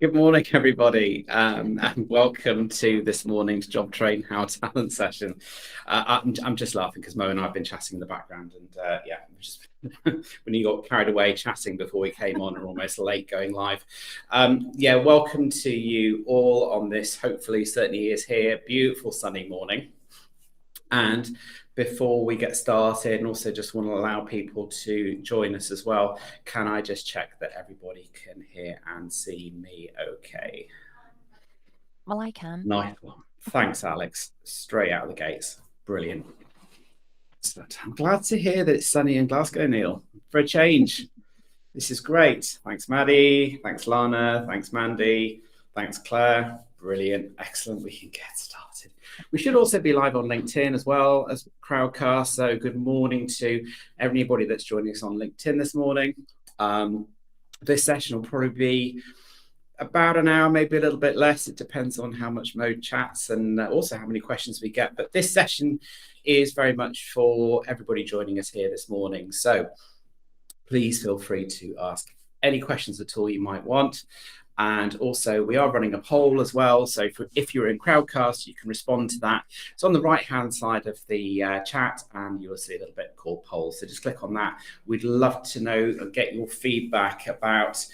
Good morning, everybody, and welcome to this morning's Job Train How Talent session. I'm just laughing because Mo and I have been chatting in the background, and just when you got carried away chatting before we came on, and almost late going live. Welcome to you all on this. Hopefully, certainly is here. Beautiful sunny morning, and before we get started, and also just want to allow people to join us as well, can I just check that everybody can hear and see me okay? Well, I can. Nice one. Thanks, Alex. Straight out of the gates. Brilliant. Excellent. I'm glad to hear that it's sunny in Glasgow, Neil, for a change. This is great. Thanks, Maddie. Thanks, Lana. Thanks, Mandy. Thanks, Claire. Brilliant. Excellent. We can get started. We should also be live on LinkedIn as well as Crowdcast. So good morning to everybody that's joining us on LinkedIn this morning. This session will probably be about an hour, maybe a little bit less. It depends on how much Mo chats and also how many questions we get. But this session is very much for everybody joining us here this morning. So please feel free to ask any questions at all you might want. And also, we are running a poll as well. So if you're in Crowdcast, you can respond to that. It's on the right-hand side of the chat, and you'll see a little bit called poll. So just click on that. We'd love to know and get your feedback about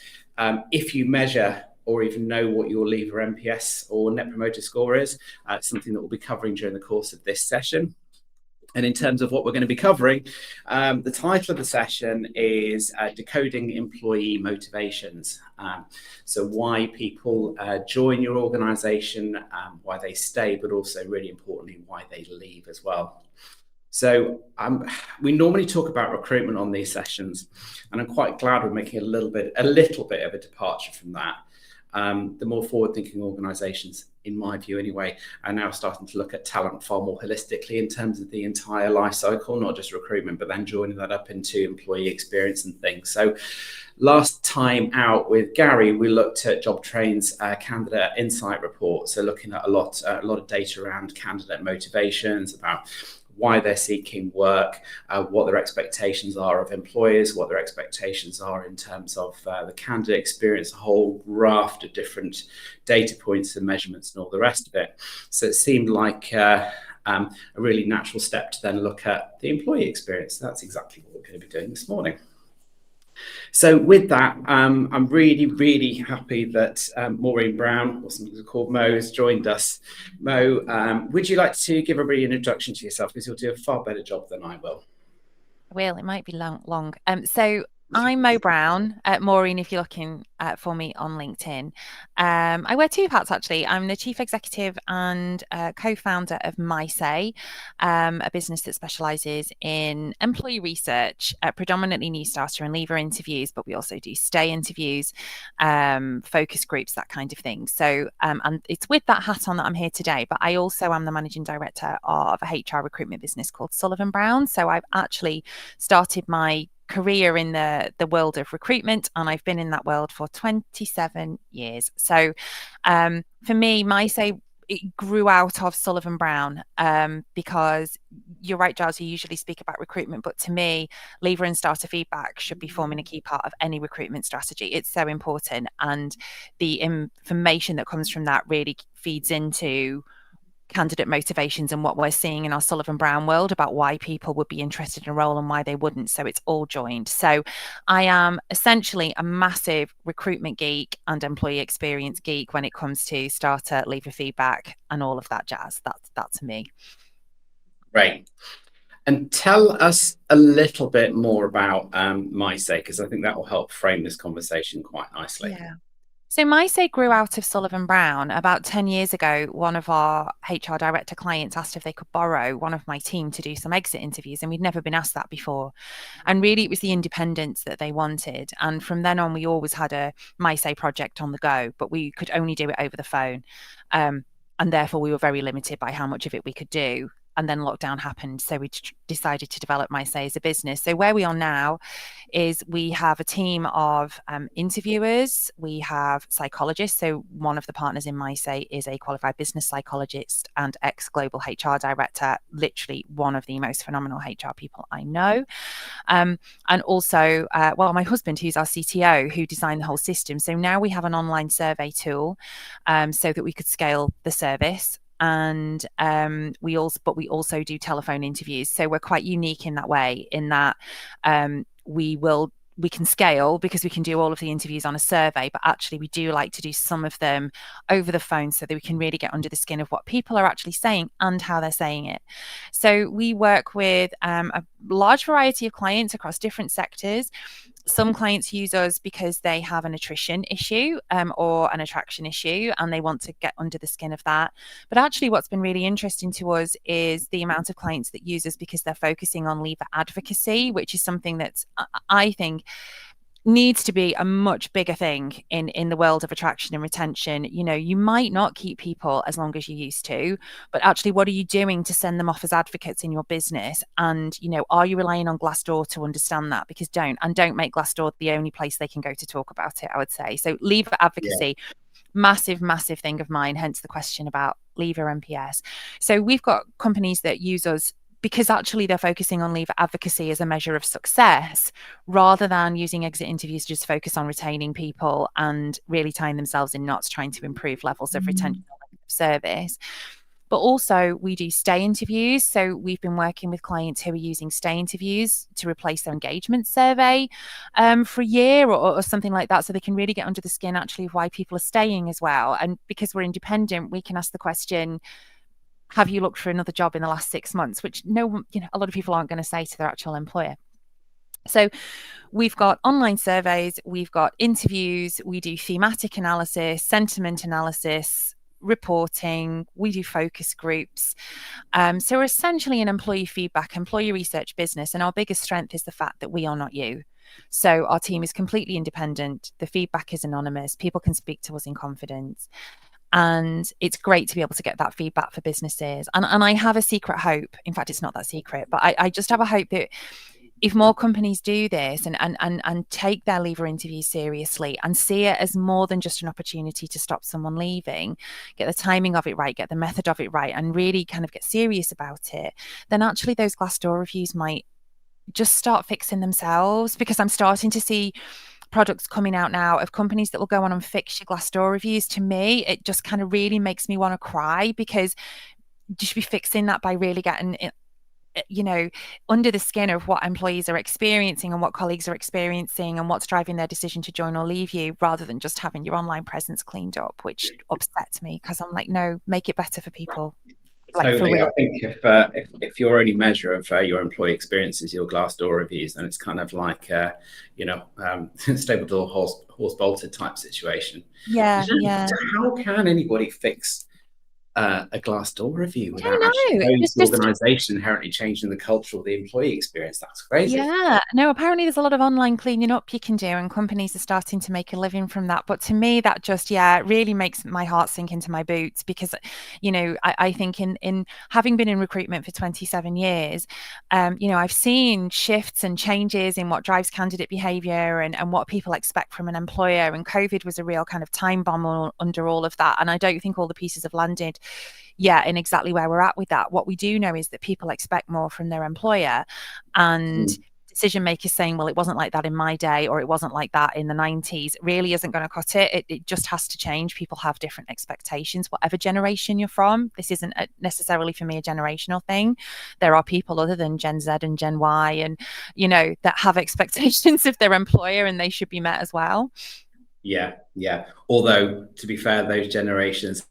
if you measure or even know what your leaver NPS or Net Promoter Score is. Something that we'll be covering during the course of this session. And in terms of what we're going to be covering, the title of the session is Decoding Employee Motivations. So why people join your organisation, why they stay, but also really importantly, why they leave as well. So we normally talk about recruitment on these sessions, and I'm quite glad we're making a little bit of a departure from that. The more forward-thinking organisations, in my view anyway, are now starting to look at talent far more holistically in terms of the entire life cycle, not just recruitment, but then joining that up into employee experience and things. So last time out with Gary, we looked at Job Train's candidate insight report. So looking at a lot of data around candidate motivations, about why they're seeking work, what their expectations are of employers, what their expectations are in terms of the candidate experience, a whole raft of different data points and measurements and all the rest of it. So it seemed like a really natural step to then look at the employee experience. That's exactly what we're going to be doing this morning. So with that, I'm really, really happy that Maureen Brown, or something called Mo, has joined us. Mo, would you like to give everybody an introduction to yourself, because you'll do a far better job than I will? I will. It might be long. So I'm Mo Brown, Maureen, if you're looking for me on LinkedIn. I wear two hats, actually. I'm the chief executive and co-founder of MySay, a business that specialises in employee research, predominantly new starter and leaver interviews, but we also do stay interviews, focus groups, that kind of thing. So, and it's with that hat on that I'm here today, but I also am the managing director of a HR recruitment business called Sullivan Brown. So I've actually started my career in the world of recruitment, and I've been in that world for 27 years. So for me, MySay, it grew out of Sullivan Brown, because you're right, Giles, you usually speak about recruitment, but to me, leaver and starter feedback should be forming a key part of any recruitment strategy. It's so important, and the information that comes from that really feeds into candidate motivations and what we're seeing in our Sullivan Brown world about why people would be interested in a role and why they wouldn't. So it's all joined. So I am essentially a massive recruitment geek and employee experience geek when it comes to starter, leaver feedback and all of that jazz. That's me. Great. And tell us a little bit more about MySay, because I think that will help frame this conversation quite nicely. Yeah. So MySay grew out of Sullivan Brown. About 10 years ago, one of our HR director clients asked if they could borrow one of my team to do some exit interviews, and we'd never been asked that before. And really, it was the independence that they wanted. And from then on, we always had a MySay project on the go, but we could only do it over the phone. And therefore, we were very limited by how much of it we could do. and then lockdown happened. So we decided to develop My Say as a business. So where we are now is we have a team of interviewers, we have psychologists. So one of the partners in My Say is a qualified business psychologist and ex-global HR director, literally one of the most phenomenal HR people I know. And also, my husband, who's our CTO, who designed the whole system. So now we have an online survey tool so that we could scale the service. And we also do telephone interviews. So we're quite unique in that way, in that we can scale because we can do all of the interviews on a survey, but actually we do like to do some of them over the phone so that we can really get under the skin of what people are actually saying and how they're saying it. So we work with a large variety of clients across different sectors. Some clients use us because they have an attrition issue or an attraction issue, and they want to get under the skin of that. But actually, what's been really interesting to us is the amount of clients that use us because they're focusing on leaver advocacy, which is something that I think needs to be a much bigger thing in the world of attraction and retention. You know, you might not keep people as long as you used to, but actually what are you doing to send them off as advocates in your business? And, you know, are you relying on Glassdoor to understand that? Because don't make Glassdoor the only place they can go to talk about it, I would say. So leaver advocacy, massive thing of mine, hence the question about leaver NPS. So we've got companies that use us because actually they're focusing on leaver advocacy as a measure of success, rather than using exit interviews to just focus on retaining people and really tying themselves in knots, trying to improve levels of retention of service. But also we do stay interviews. So we've been working with clients who are using stay interviews to replace their engagement survey for a year or something like that. So they can really get under the skin actually of why people are staying as well. And because we're independent, we can ask the question, have you looked for another job in the last 6 months? Which a lot of people aren't going to say to their actual employer. So we've got online surveys, we've got interviews, we do thematic analysis, sentiment analysis, reporting, we do focus groups. So we're essentially an employee feedback, employee research business. And our biggest strength is the fact that we are not you. So our team is completely independent. The feedback is anonymous. People can speak to us in confidence. And it's great to be able to get that feedback for businesses. And I have a secret hope. In fact, it's not that secret, but I just have a hope that if more companies do this and take their leaver interviews seriously and see it as more than just an opportunity to stop someone leaving, get the timing of it right, get the method of it right, and really kind of get serious about it, then actually those Glassdoor reviews might just start fixing themselves. Because I'm starting to see products coming out now of companies that will go on and fix your Glassdoor reviews. To me, it just kind of really makes me want to cry, because you should be fixing that by really getting it, under the skin of what employees are experiencing and what colleagues are experiencing and what's driving their decision to join or leave you, rather than just having your online presence cleaned up, which upsets me, because I'm like, no, make it better for people. Totally. I think if your only measure of your employee experience is your Glassdoor reviews, then it's kind of like stable door horse bolted type situation. Yeah. How can anybody fix a Glassdoor review without the organisation inherently changing the culture or the employee experience? That's crazy. Yeah, no, apparently there's a lot of online cleaning up you can do, and companies are starting to make a living from that. But to me, that just, it really makes my heart sink into my boots, because, I think in having been in recruitment for 27 years, I've seen shifts and changes in what drives candidate behaviour and what people expect from an employer. And COVID was a real kind of time bomb under all of that. And I don't think all the pieces have landed in exactly where we're at with that. What we do know is that people expect more from their employer, and decision makers saying, well, it wasn't like that in my day, or it wasn't like that in the 90s, really isn't going to cut it. It just has to change. People have different expectations, whatever generation you're from. This isn't necessarily for me a generational thing. There are people other than Gen Z and Gen Y and, that have expectations of their employer, and they should be met as well. Yeah. Although, to be fair, those generations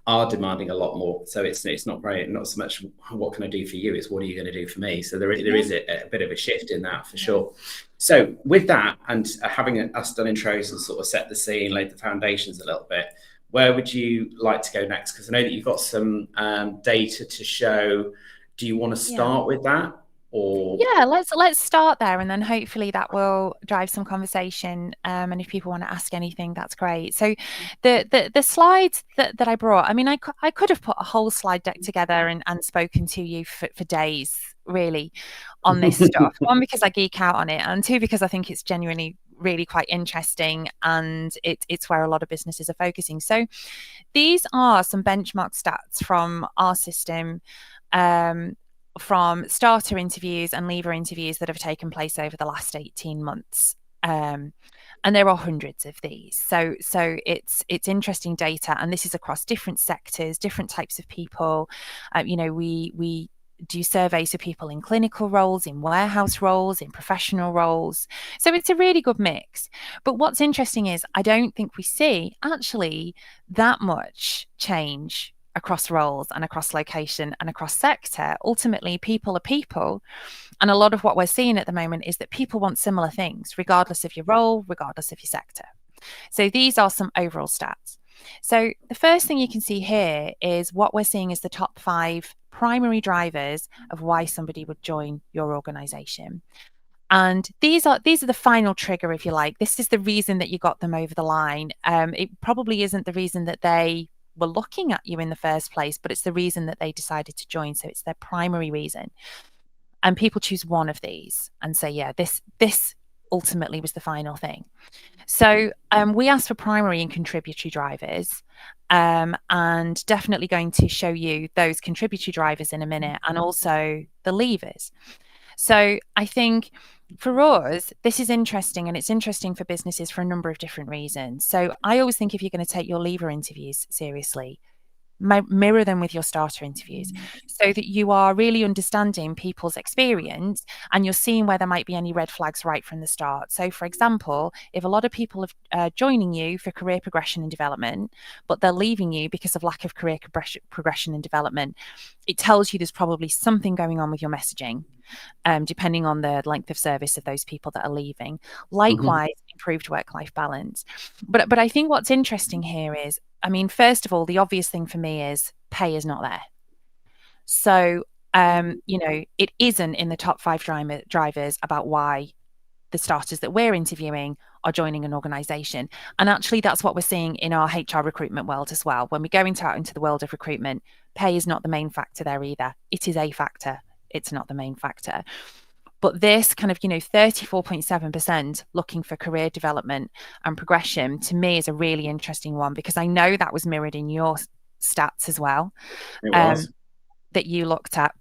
are demanding a lot more. So it's not so much what can I do for you, it's what are you going to do for me. So there is a bit of a shift in that for sure. So with that, and having us done intros and sort of set the scene, laid the foundations a little bit, where would you like to go next? Because I know that you've got some data to show. Do you want to start with that? Or Yeah, let's start there, and then hopefully that will drive some conversation. And if people want to ask anything, that's great. So, the slides that I brought, I mean, I could have put a whole slide deck together and spoken to you for days, really, on this stuff. One, because I geek out on it, and two, because I think it's genuinely really quite interesting, and it's where a lot of businesses are focusing. So, these are some benchmark stats from our system. From starter interviews and leaver interviews that have taken place over the last 18 months. And there are hundreds of these. So it's interesting data, and this is across different sectors, different types of people. We do surveys for people in clinical roles, in warehouse roles, in professional roles. So it's a really good mix. But what's interesting is I don't think we see actually that much change across roles and across location and across sector. Ultimately, people are people. And a lot of what we're seeing at the moment is that people want similar things, regardless of your role, regardless of your sector. So these are some overall stats. So the first thing you can see here is what we're seeing is the top 5 primary drivers of why somebody would join your organization. And these are the final trigger, if you like. This is the reason that you got them over the line. It probably isn't the reason that they were looking at you in the first place, but it's the reason that they decided to join. So it's their primary reason. And people choose one of these and say, yeah, this ultimately was the final thing. So we asked for primary and contributory drivers, and definitely going to show you those contributory drivers in a minute, and also the levers. So I think for us, this is interesting, and it's interesting for businesses for a number of different reasons. So I always think if you're going to take your lever interviews seriously, mirror them with your starter interviews so that you are really understanding people's experience and you're seeing where there might be any red flags right from the start. So, for example, if a lot of people are joining you for career progression and development, but they're leaving you because of lack of career progression and development, it tells you there's probably something going on with your messaging. Depending on the length of service of those people that are leaving. Likewise, improved work-life balance. But I think what's interesting here is, I mean, first of all, the obvious thing for me is pay is not there. So, it isn't in the top 5 drivers about why the starters that we're interviewing are joining an organization. And actually, that's what we're seeing in our HR recruitment world as well. When we go out into the world of recruitment, pay is not the main factor there either. It is a factor. It's not the main factor. But this kind of, 34.7% looking for career development and progression, to me, is a really interesting one, because I know that was mirrored in your stats as well. It was. That you looked at.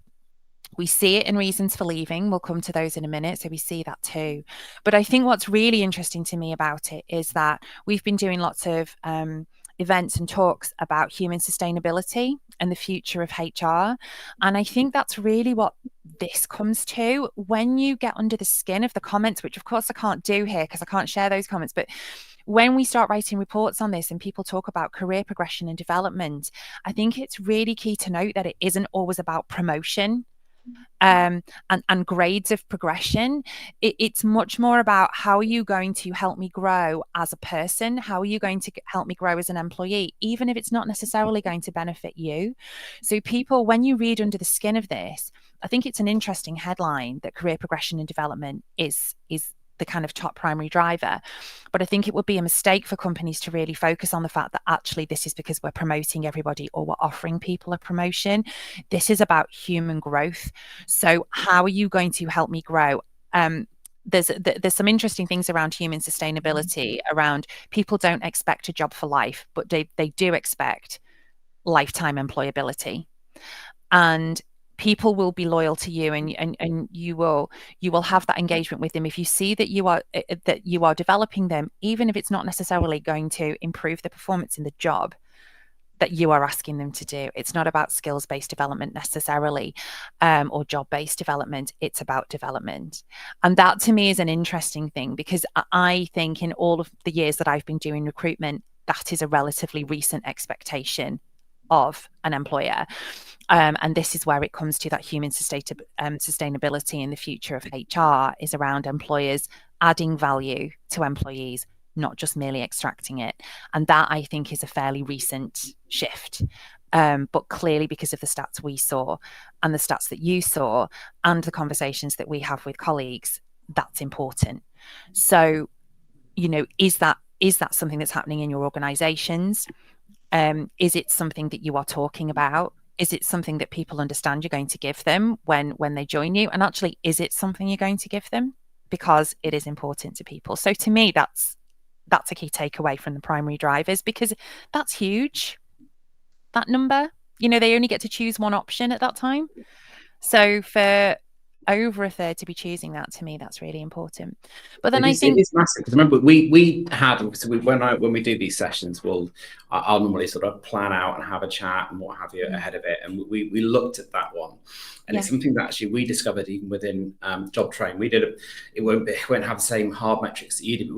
We see it in reasons for leaving. We'll come to those in a minute. So we see that too. But I think what's really interesting to me about it is that we've been doing lots of events and talks about human sustainability and the future of HR. And I think that's really what this comes to. When you get under the skin of the comments, which of course I can't do here because I can't share those comments, but when we start writing reports on this and people talk about career progression and development, I think it's really key to note that it isn't always about promotion and grades of progression. It's much more about, how are you going to help me grow as a person? How are you going to help me grow as an employee, even if it's not necessarily going to benefit you? So people, when you read under the skin of this, I think it's an interesting headline that career progression and development is the kind of top primary driver. But I think it would be a mistake for companies to really focus on the fact that actually this is because we're promoting everybody or we're offering people a promotion. This is about human growth. So how are you going to help me grow? There's some interesting things around human sustainability, around people don't expect a job for life, but they do expect lifetime employability. And people will be loyal to you, and you will have that engagement with them if you see that you are developing them, even if it's not necessarily going to improve the performance in the job that you are asking them to do. It's not about skills-based development necessarily, or job-based development. It's about development. And that to me is an interesting thing, because I think in all of the years that I've been doing recruitment, that is a relatively recent expectation of an employer. And this is where it comes to that human sustainability in the future of HR, is around employers adding value to employees, not just merely extracting it. And that, I think, is a fairly recent shift. But clearly, because of the stats we saw and the stats that you saw and the conversations that we have with colleagues, that's important. So, is that something that's happening in your organizations? Is it something that you are talking about? Is it something that people understand you're going to give them when they join you? And actually, is it something you're going to give them? Because it is important to people. So to me, that's a key takeaway from the primary drivers, because that's huge, that number. They only get to choose one option at that time. So for over a third to be choosing that, to me, that's really important. But then it is massive, because remember we had, so when we do these sessions, I'll normally sort of plan out and have a chat and what have you ahead of it, and we looked at that one, and it's something that actually we discovered even within job train. It won't have the same hard metrics that you did, but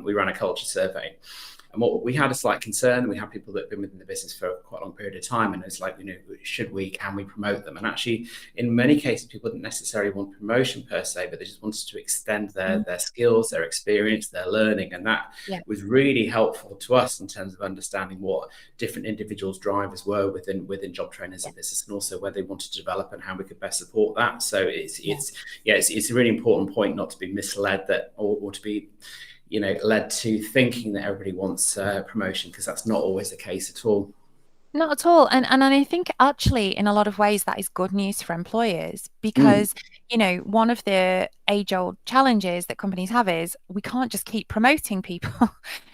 we ran a culture survey. And what we had a slight concern, we had people that have been within the business for quite a long period of time, and it's like, can we promote them? And actually, in many cases, people didn't necessarily want promotion per se, but they just wanted to extend their skills, their experience, their learning. And that was really helpful to us in terms of understanding what different individuals' drivers were within job trainers and business, and also where they wanted to develop and how we could best support that. So it's a really important point, not to be misled or to be led to thinking that everybody wants promotion, because that's not always the case at all. Not at all. And I think actually in a lot of ways that is good news for employers, because, one of the age-old challenges that companies have is we can't just keep promoting people.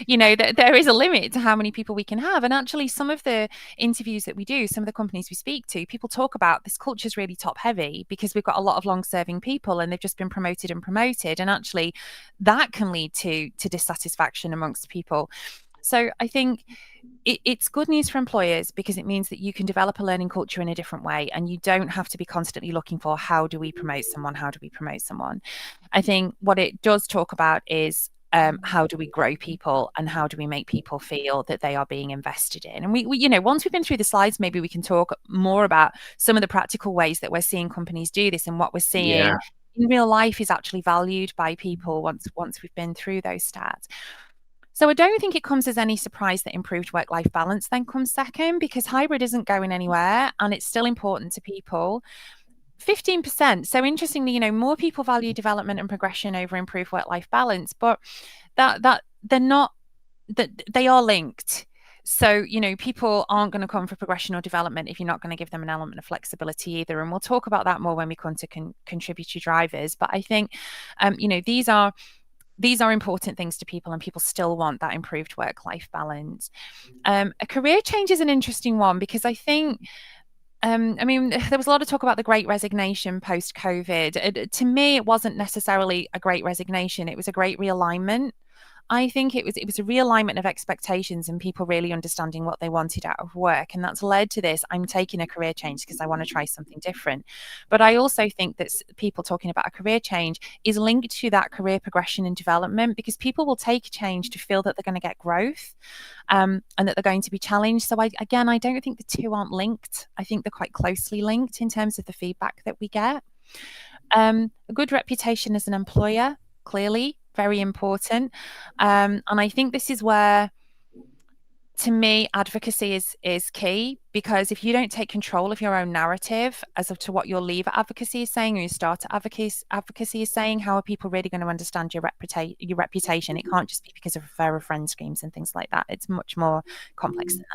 There is a limit to how many people we can have. And actually some of the interviews that we do, some of the companies we speak to, people talk about this culture is really top heavy because we've got a lot of long-serving people and they've just been promoted. And actually that can lead to dissatisfaction amongst people. So I think it's good news for employers, because it means that you can develop a learning culture in a different way, and you don't have to be constantly looking for how do we promote someone? I think what it does talk about is how do we grow people, and how do we make people feel that they are being invested in? And we once we've been through the slides, maybe we can talk more about some of the practical ways that we're seeing companies do this, and what we're seeing in real life is actually valued by people once we've been through those stats. So I don't think it comes as any surprise that improved work-life balance then comes second, because hybrid isn't going anywhere and it's still important to people. 15%. So interestingly, more people value development and progression over improved work-life balance, but that they're not, that they are linked. So, people aren't going to come for progression or development if you're not going to give them an element of flexibility either. And we'll talk about that more when we come to contributory drivers. But I think, these are important things to people, and people still want that improved work-life balance. A career change is an interesting one, because I think, there was a lot of talk about the great resignation post-COVID. To me, it wasn't necessarily a great resignation. It was a great realignment. I think it was a realignment of expectations and people really understanding what they wanted out of work. And that's led to this, I'm taking a career change because I want to try something different. But I also think that people talking about a career change is linked to that career progression and development, because people will take change to feel that they're going to get growth and that they're going to be challenged. So I don't think the two aren't linked. I think they're quite closely linked in terms of the feedback that we get. A good reputation as an employer, clearly, very important. And I think this is where, to me, advocacy is key, because if you don't take control of your own narrative as to what your leaver advocacy is saying, or your starter advocacy is saying, how are people really going to understand your reputation? It can't just be because of refer a friend schemes and things like that. It's much more complex than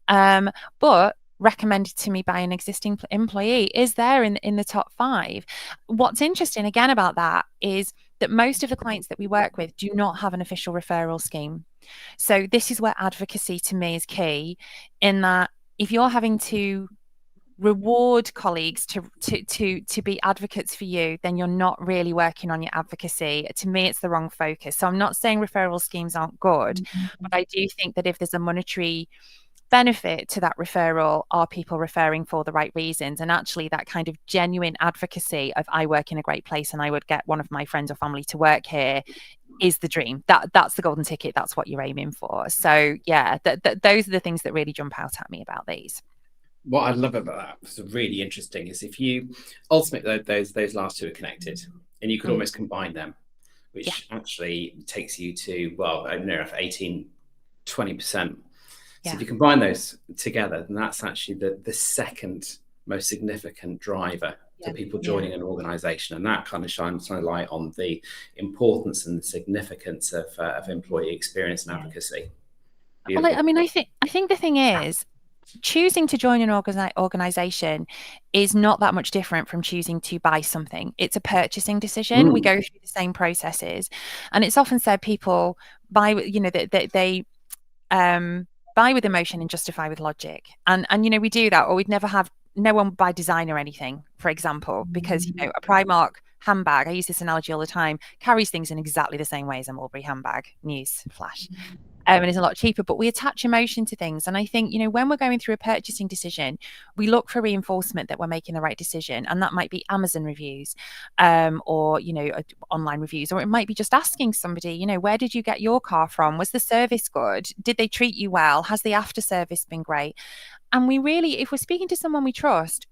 that. But recommended to me by an existing employee is there in the top 5. What's interesting again about that is that most of the clients that we work with do not have an official referral scheme. So this is where advocacy to me is key, in that if you're having to reward colleagues to be advocates for you, then you're not really working on your advocacy. To me, it's the wrong focus. So I'm not saying referral schemes aren't good, but I do think that if there's a monetary benefit to that referral, are people referring for the right reasons? And actually that kind of genuine advocacy of, I work in a great place and I would get one of my friends or family to work here, is the dream. That's the golden ticket. That's what you're aiming for. So yeah, those are the things that really jump out at me about these. What I love about that, what's really interesting, is if you ultimately those last two are connected, and you could almost combine them, which actually takes you to, well, I don't know, if 18-20% So if you combine those together, then that's actually the second most significant driver to people joining an organisation, and that kind of shines a light on the importance and the significance of employee experience and advocacy. Beautiful. Well, I mean, I think the thing is, choosing to join an organization is not that much different from choosing to buy something. It's a purchasing decision. We go through the same processes, and it's often said people buy, you know, they buy with emotion and justify with logic, and you know, we do that, or we'd never have no one buy design or anything, for example, because you know, a Primark handbag, I use this analogy all the time, carries things in exactly the same way as a Mulberry handbag. News flash. And it's a lot cheaper, but we attach emotion to things. And I think, you know, when we're going through a purchasing decision, we look for reinforcement that we're making the right decision. And that might be Amazon reviews, or, you know, online reviews, or it might be just asking somebody, you know, where did you get your car from? Was the service good? Did they treat you well? Has the after service been great? And we really, if we're speaking to someone we trust,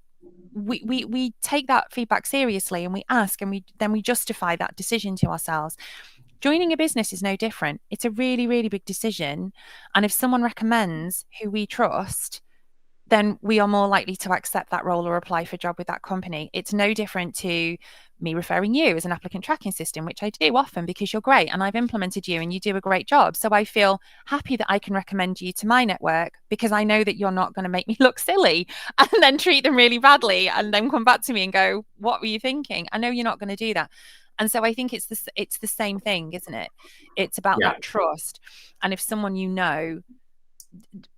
we take that feedback seriously, and we ask, and then we justify that decision to ourselves. Joining a business is no different. It's a really, really big decision. And if someone recommends who we trust, then we are more likely to accept that role or apply for a job with that company. It's no different to me referring you as an applicant tracking system, which I do often because you're great and I've implemented you and you do a great job. So I feel happy that I can recommend you to my network because I know that you're not going to make me look silly and then treat them really badly and then come back to me and go, what were you thinking? I know you're not going to do that. And so I think it's the same thing, isn't it? It's about that trust. And if someone you know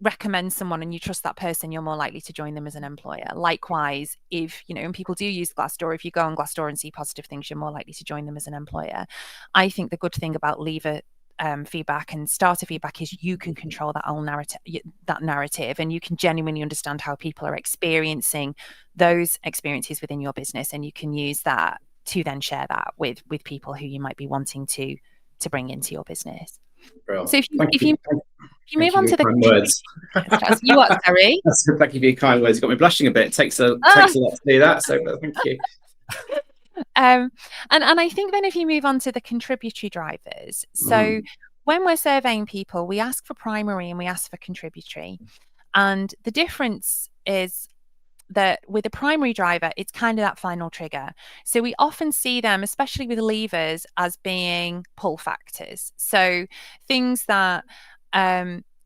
recommends someone and you trust that person, you're more likely to join them as an employer. Likewise, if, you know, and people do use Glassdoor, if you go on Glassdoor and see positive things, you're more likely to join them as an employer. I think the good thing about leaver feedback and starter feedback is you can control that whole narrative, and you can genuinely understand how people are experiencing those experiences within your business, and you can use that to then share that with people who you might be wanting to bring into your business. Brilliant. So if you move on to the words. You what, sorry? Thank you for your kind words. You've got me blushing a bit. It takes a lot to do that. So thank you. And I think then if you move on to the contributory drivers, so when we're surveying people, we ask for primary and we ask for contributory. And the difference is that with a primary driver, it's kind of that final trigger. So we often see them, especially with levers, as being pull factors. So things that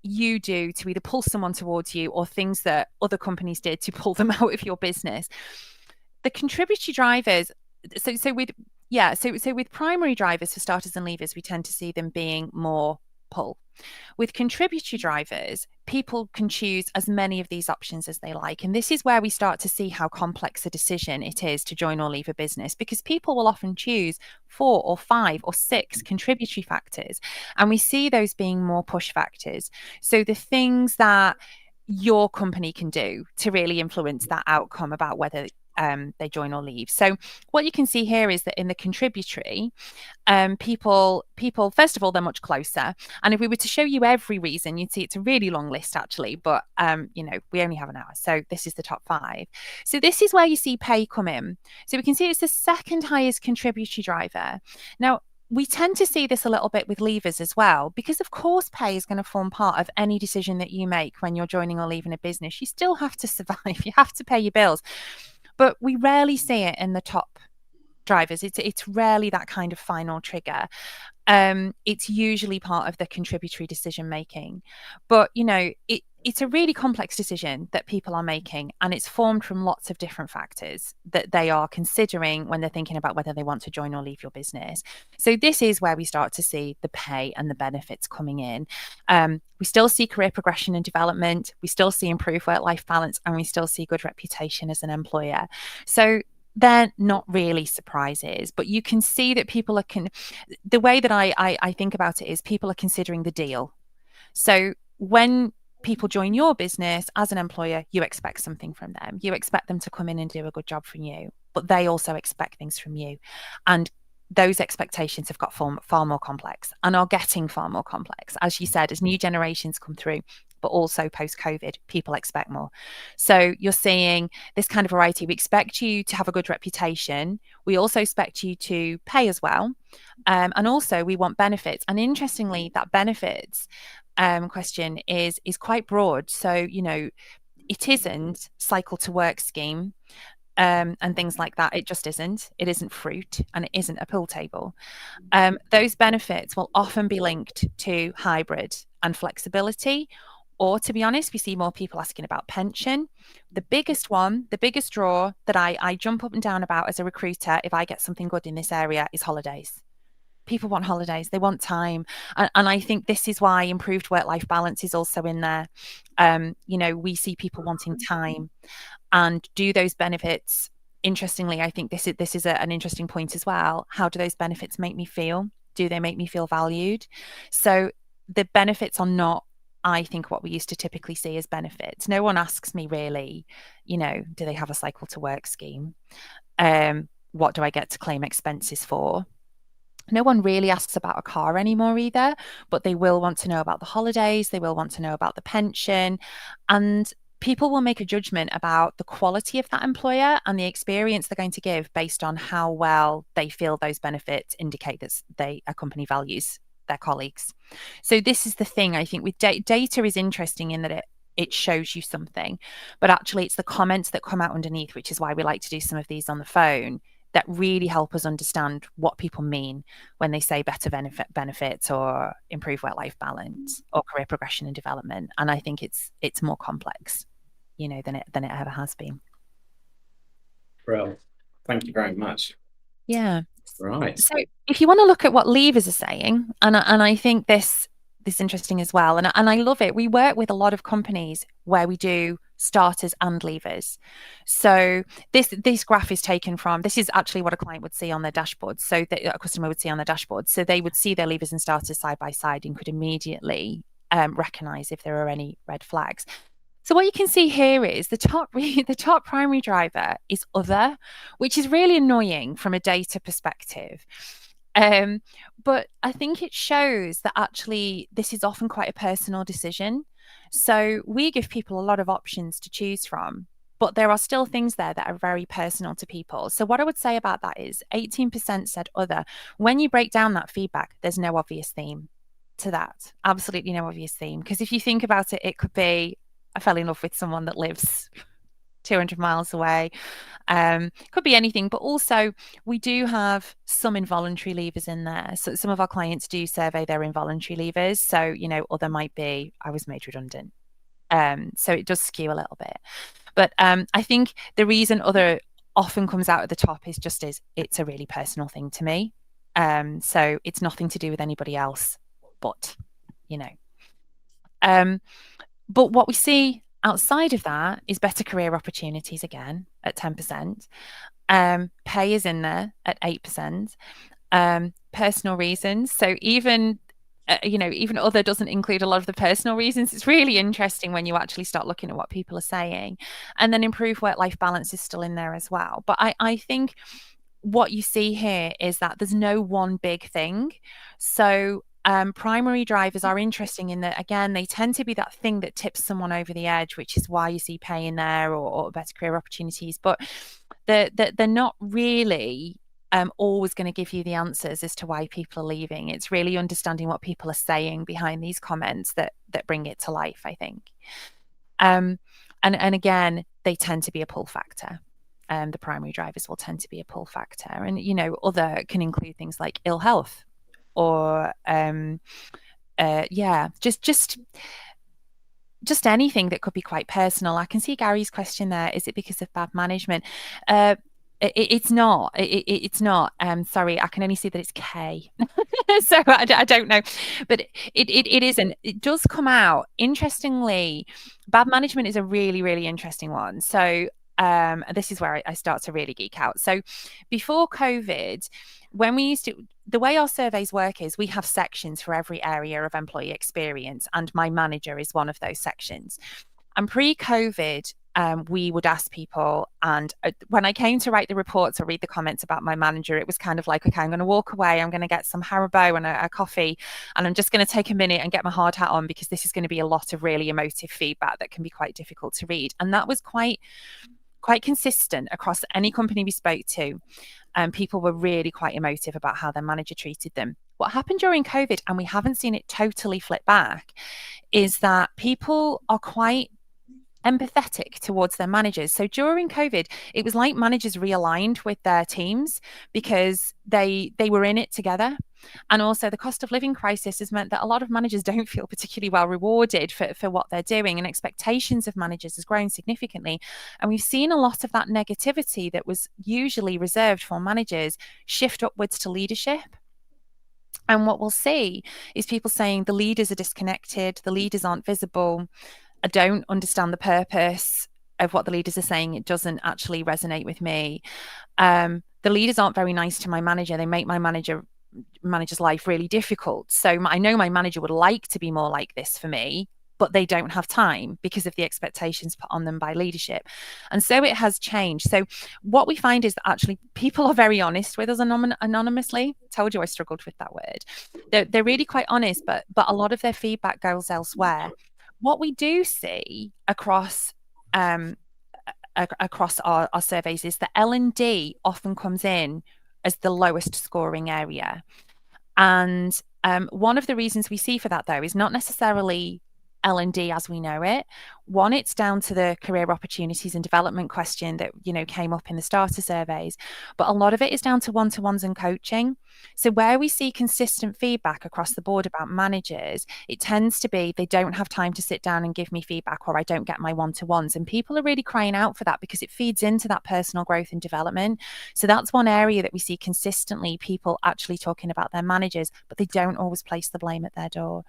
you do to either pull someone towards you or things that other companies did to pull them out of your business. The contributory drivers, so with primary drivers for starters and levers, we tend to see them being more pull. With contributory drivers, people can choose as many of these options as they like. And this is where we start to see how complex a decision it is to join or leave a business, because people will often choose 4 or 5 or 6 contributory factors. And we see those being more push factors. So the things that your company can do to really influence that outcome about whether they join or leave. So what you can see here is that in the contributory, people, first of all, they're much closer. And if we were to show you every reason, you'd see it's a really long list, actually. But, you know, we only have an hour. So this is the top 5. So this is where you see pay come in. So we can see it's the second highest contributory driver. Now, we tend to see this a little bit with leavers as well, because of course pay is going to form part of any decision that you make when you're joining or leaving a business. You still have to survive. You have to pay your bills. But we rarely see it in the top drivers. It's rarely that kind of final trigger. It's usually part of the contributory decision making. But, you know, it's a really complex decision that people are making, and it's formed from lots of different factors that they are considering when they're thinking about whether they want to join or leave your business. So this is where we start to see the pay and the benefits coming in. We still see career progression and development. We still see improved work-life balance, and we still see good reputation as an employer. So they're not really surprises, but you can see that people are the way that I think about it is people are considering the deal. So when people join your business as an employer, you expect something from them. You expect them to come in and do a good job from you, but they also expect things from you. And those expectations have got far more complex and are getting far more complex. As you said, as new generations come through, but also post-COVID, people expect more. So you're seeing this kind of variety. We expect you to have a good reputation. We also expect you to pay as well. And also we want benefits. And interestingly, that benefits question is quite broad. So, you know, it isn't cycle to work scheme and things like that. It just isn't. It isn't fruit and it isn't a pool table. Those benefits will often be linked to hybrid and flexibility. Or to be honest, we see more people asking about pension. The biggest one, the biggest draw that I jump up and down about as a recruiter, if I get something good in this area, is holidays. People want holidays, they want time. And I think this is why improved work-life balance is also in there. You know, we see people wanting time, and do those benefits, interestingly, I think this is an interesting point as well. How do those benefits make me feel? Do they make me feel valued? So the benefits are not, I think, what we used to typically see as benefits. No one asks me really, you know, do they have a cycle to work scheme? What do I get to claim expenses for? No one really asks about a car anymore either, but they will want to know about the holidays. They will want to know about the pension. And people will make a judgment about the quality of that employer and the experience they're going to give based on how well they feel those benefits indicate that a company values their colleagues. So this is the thing, I think, with data is interesting in that it shows you something, but actually it's the comments that come out underneath, which is why we like to do some of these on the phone, that really help us understand what people mean when they say better benefits or improve work-life balance or career progression and development. And I think it's more complex, you know, than it ever has been. Well, thank you very much. Yeah. Right. So if you want to look at what leavers are saying, and I think this interesting as well, and I love it. We work with a lot of companies where we do starters and leavers. So this graph is taken from, this is actually what a client would see on their dashboard. So that a customer would see on their dashboard. So they would see their leavers and starters side by side and could immediately recognize if there are any red flags. So what you can see here is the top primary driver is other, which is really annoying from a data perspective. But I think it shows that actually this is often quite a personal decision. So we give people a lot of options to choose from, but there are still things there that are very personal to people. So what I would say about that is 18% said other. When you break down that feedback, there's no obvious theme to that. Absolutely no obvious theme. Because if you think about it, it could be, I fell in love with someone that lives 200 miles away. Could be anything, but also we do have some involuntary leavers in there. So some of our clients do survey their involuntary leavers. So, you know, other might be, I was made redundant. So it does skew a little bit. But I think the reason other often comes out at the top is it's a really personal thing to me. So it's nothing to do with anybody else, but, you know. But what we see outside of that is better career opportunities again at 10%. Pay is in there at 8%. Personal reasons. So even, you know, even other doesn't include a lot of the personal reasons. It's really interesting when you actually start looking at what people are saying. And then improved work-life balance is still in there as well. But I think what you see here is that there's no one big thing. So primary drivers are interesting in that, again, they tend to be that thing that tips someone over the edge, which is why you see pay in there or better career opportunities. But they're not really always going to give you the answers as to why people are leaving. It's really understanding what people are saying behind these comments that bring it to life, I think. And again, they tend to be a pull factor. The primary drivers will tend to be a pull factor. And, you know, other can include things like ill health, or just anything that could be quite personal. I can see Gary's question there. Is it because of bad management? It's not. It's not. Sorry, I can only see that it's K. So I don't know, but it isn't. It does come out. Interestingly, bad management is a really, really interesting one. So this is where I start to really geek out. So before COVID, when we used to, the way our surveys work is we have sections for every area of employee experience, and my manager is one of those sections. And pre-COVID, we would ask people, and when I came to write the reports or read the comments about my manager, it was kind of like, okay, I'm going to walk away, I'm going to get some Haribo and a coffee, and I'm just going to take a minute and get my hard hat on, because this is going to be a lot of really emotive feedback that can be quite difficult to read. And that was quite consistent across any company we spoke to. People were really quite emotive about how their manager treated them. What happened during COVID, and we haven't seen it totally flip back, is that people are quite empathetic towards their managers. So during COVID, it was like managers realigned with their teams because they were in it together. And also the cost of living crisis has meant that a lot of managers don't feel particularly well rewarded for what they're doing, and expectations of managers has grown significantly. And we've seen a lot of that negativity that was usually reserved for managers shift upwards to leadership. And what we'll see is people saying the leaders are disconnected, the leaders aren't visible, I don't understand the purpose of what the leaders are saying, it doesn't actually resonate with me. The leaders aren't very nice to my manager, they make my manager's life really difficult. So I know my manager would like to be more like this for me, but they don't have time because of the expectations put on them by leadership. And so it has changed. So what we find is that actually people are very honest with us anonymously. Told you I struggled with that word. They're really quite honest, but a lot of their feedback goes elsewhere. What we do see across our surveys is that L&D often comes in as the lowest scoring area. And one of the reasons we see for that, though, is not necessarily L&D as we know it. One, it's down to the career opportunities and development question that, came up in the starter surveys, but a lot of it is down to one-to-ones and coaching. So where we see consistent feedback across the board about managers, it tends to be they don't have time to sit down and give me feedback, or I don't get my one-to-ones. And people are really crying out for that because it feeds into that personal growth and development. So that's one area that we see consistently, people actually talking about their managers, but they don't always place the blame at their door.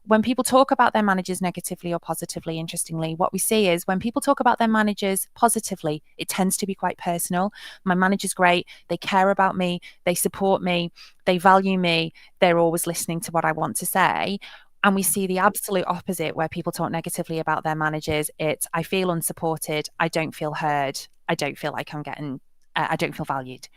When people talk about their managers negatively or positively, interestingly, what we see is when people talk about their managers positively, it tends to be quite personal. My manager's great, they care about me, they support me, they value me, they're always listening to what I want to say. And we see the absolute opposite where people talk negatively about their managers. It's, I feel unsupported, I don't feel heard, I don't feel like I'm getting, I don't feel valued.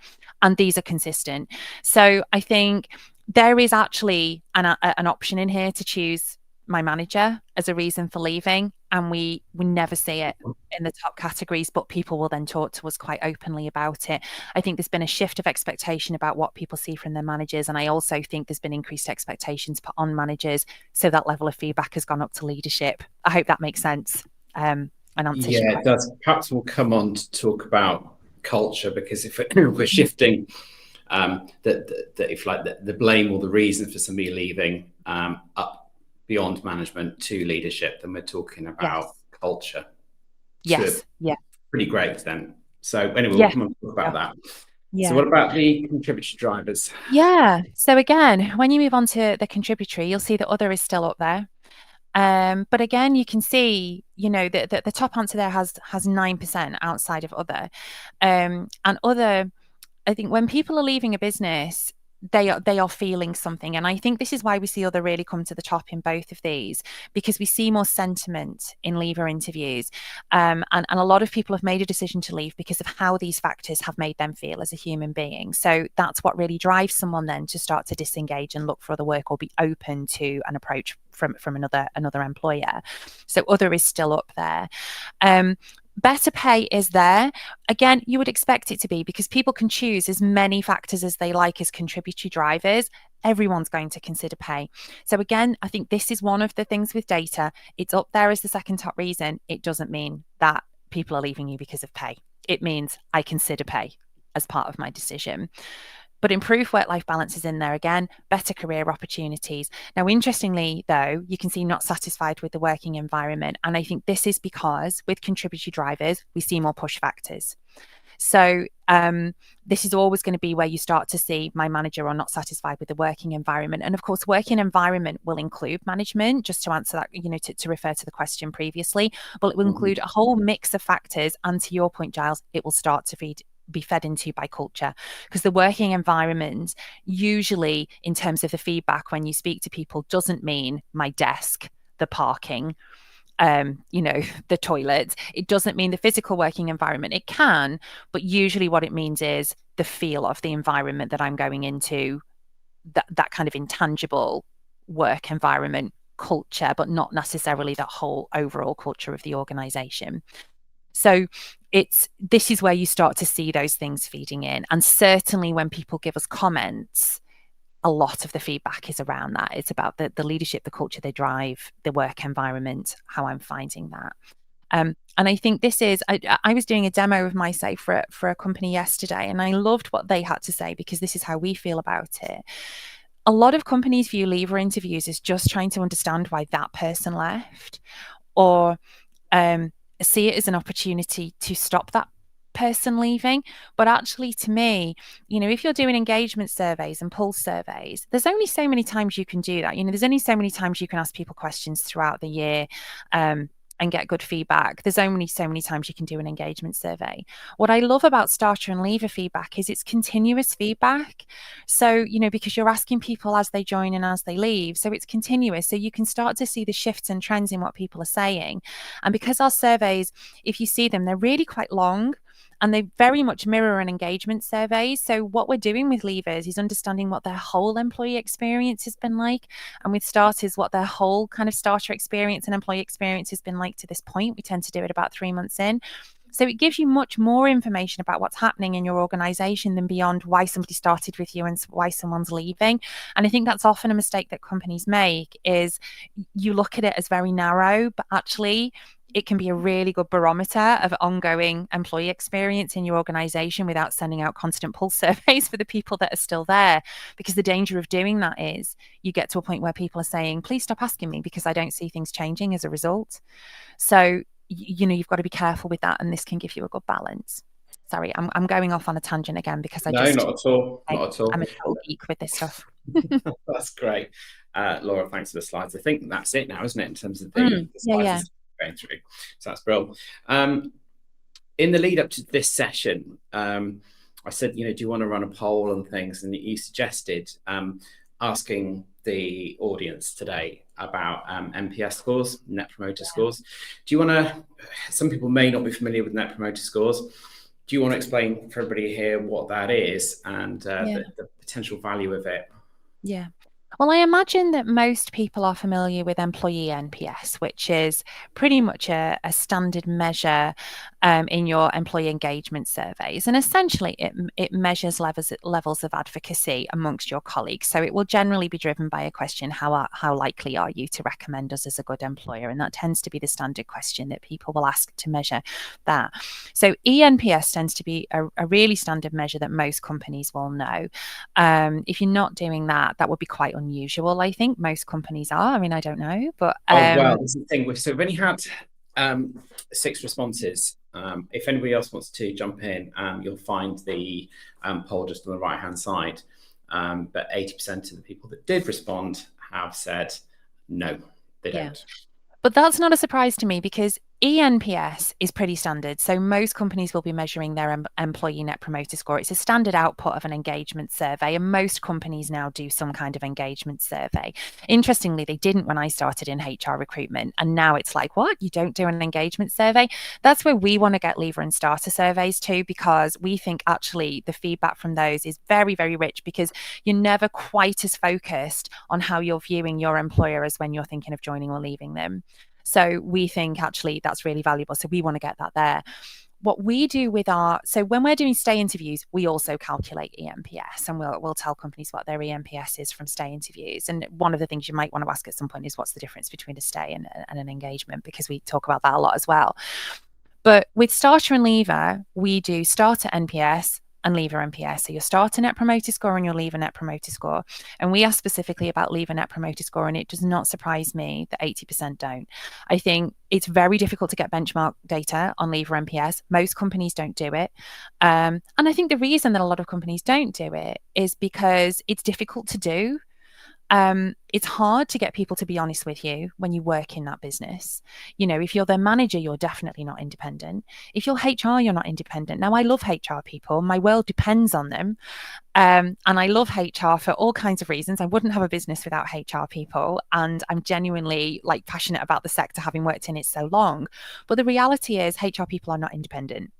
And these are consistent. So I think there is actually an option in here to choose my manager as a reason for leaving, and we never see it in the top categories, but people will then talk to us quite openly about it. I think there's been a shift of expectation about what people see from their managers, and I also think there's been increased expectations put on managers, so that level of feedback has gone up to leadership. I hope that makes sense. And answers your question. It does. Perhaps we'll come on to talk about culture, because if we're shifting if like the blame or the reason for somebody leaving up beyond management to leadership, then we're talking about culture. Yes. Yeah. Pretty great then. So anyway, we'll come on to talk about that. Yeah. So what about the contributory drivers? Yeah. So again, when you move on to the contributory, you'll see that other is still up there. But again, you can see, that the top answer there has 9% outside of other. And other, I think when people are leaving a business, they are feeling something. And I think this is why we see other really come to the top in both of these, because we see more sentiment in leaver interviews. And a lot of people have made a decision to leave because of how these factors have made them feel as a human being. So that's what really drives someone then to start to disengage and look for other work or be open to an approach from another employer. So other is still up there. Better pay is there. Again, you would expect it to be, because people can choose as many factors as they like as contributory drivers. Everyone's going to consider pay. So again, I think this is one of the things with data. It's up there as the second top reason. It doesn't mean that people are leaving you because of pay. It means I consider pay as part of my decision. But improved work-life balance is in there again, better career opportunities. Now, interestingly, though, you can see not satisfied with the working environment. And I think this is because with contributory drivers, we see more push factors. So this is always going to be where you start to see my manager are not satisfied with the working environment. And of course, working environment will include management, just to answer that, to refer to the question previously, but it will include a whole mix of factors. And to your point, Giles, it will start to be fed into by culture, because the working environment usually, in terms of the feedback when you speak to people, doesn't mean my desk, the parking, the toilets. It doesn't mean the physical working environment. It can, but usually what it means is the feel of the environment that I'm going into, that kind of intangible work environment culture, but not necessarily that whole overall culture of the organization. So this is where you start to see those things feeding in. And certainly when people give us comments, a lot of the feedback is around that. It's about the leadership, the culture they drive, the work environment, how I'm finding that. And I think this is, I was doing a demo of MySafe for a company yesterday, and I loved what they had to say, because this is how we feel about it. A lot of companies view leaver interviews as just trying to understand why that person left, or see it as an opportunity to stop that person leaving. But actually, to me, if you're doing engagement surveys and pulse surveys, there's only so many times you can do that. There's only so many times you can ask people questions throughout the year and get good feedback. There's only so many times you can do an engagement survey. What I love about starter and leaver feedback is it's continuous feedback. So, because you're asking people as they join and as they leave, so it's continuous. So you can start to see the shifts and trends in what people are saying. And because our surveys, if you see them, they're really quite long, and they very much mirror an engagement survey. So what we're doing with leavers is understanding what their whole employee experience has been like. And with starters, what their whole kind of starter experience and employee experience has been like to this point. We tend to do it about 3 months in. So it gives you much more information about what's happening in your organization than beyond why somebody started with you and why someone's leaving. And I think that's often a mistake that companies make, is you look at it as very narrow, but actually it can be a really good barometer of ongoing employee experience in your organization without sending out constant pulse surveys for the people that are still there. Because the danger of doing that is you get to a point where people are saying, please stop asking me because I don't see things changing as a result. So, you've got to be careful with that, and this can give you a good balance. Sorry, I'm going off on a tangent again because not at all. Not at all. I'm a total geek with this stuff. That's great. Laura, thanks for the slides. I think that's it now, isn't it, in terms of the slides going through. So that's brilliant. In the lead up to this session, I said, do you want to run a poll and things? And you suggested asking the audience today about NPS scores, Net Promoter Scores. Do you want to, some people may not be familiar with Net Promoter Scores. Do you want to explain for everybody here what that is and the potential value of it? Yeah. Well, I imagine that most people are familiar with employee NPS, which is pretty much a standard measure in your employee engagement surveys. And essentially, it measures levels of advocacy amongst your colleagues. So it will generally be driven by a question, how likely are you to recommend us as a good employer? And that tends to be the standard question that people will ask to measure that. So eNPS tends to be a really standard measure that most companies will know. If you're not doing that, that would be quite unusual. I think most companies are. I mean, I don't know, but well, this is the thing. So we've only had 6 responses. If anybody else wants to jump in, you'll find the poll just on the right hand side. But 80% of the people that did respond have said no, they don't. But that's not a surprise to me, because eNPS is pretty standard. So most companies will be measuring their employee net promoter score. It's a standard output of an engagement survey, and most companies now do some kind of engagement survey. Interestingly, they didn't when I started in HR recruitment, and now it's like, what? You don't do an engagement survey? That's where we want to get leaver and starter surveys too, because we think actually the feedback from those is very, very rich, because you're never quite as focused on how you're viewing your employer as when you're thinking of joining or leaving them. So we think actually that's really valuable. So we want to get that there. What we do with so when we're doing stay interviews, we also calculate eNPS, and we'll tell companies what their eNPS is from stay interviews. And one of the things you might want to ask at some point is, what's the difference between a stay and an engagement? Because we talk about that a lot as well. But with starter and leaver, we do starter NPS and leaver NPS. So your starter net promoter score and your leaver net promoter score. And we ask specifically about leaver net promoter score, and it does not surprise me that 80% don't. I think it's very difficult to get benchmark data on leaver NPS. Most companies don't do it. And I think the reason that a lot of companies don't do it is because it's difficult to do. it's hard to get people to be honest with you when you work in that business. You know, if you're their manager, you're definitely not independent. If you're HR, you're not independent. Now, I love HR people. My world depends on them. And I love HR for all kinds of reasons. I wouldn't have a business without HR people. And I'm genuinely like passionate about the sector, having worked in it so long. But the reality is HR people are not independent.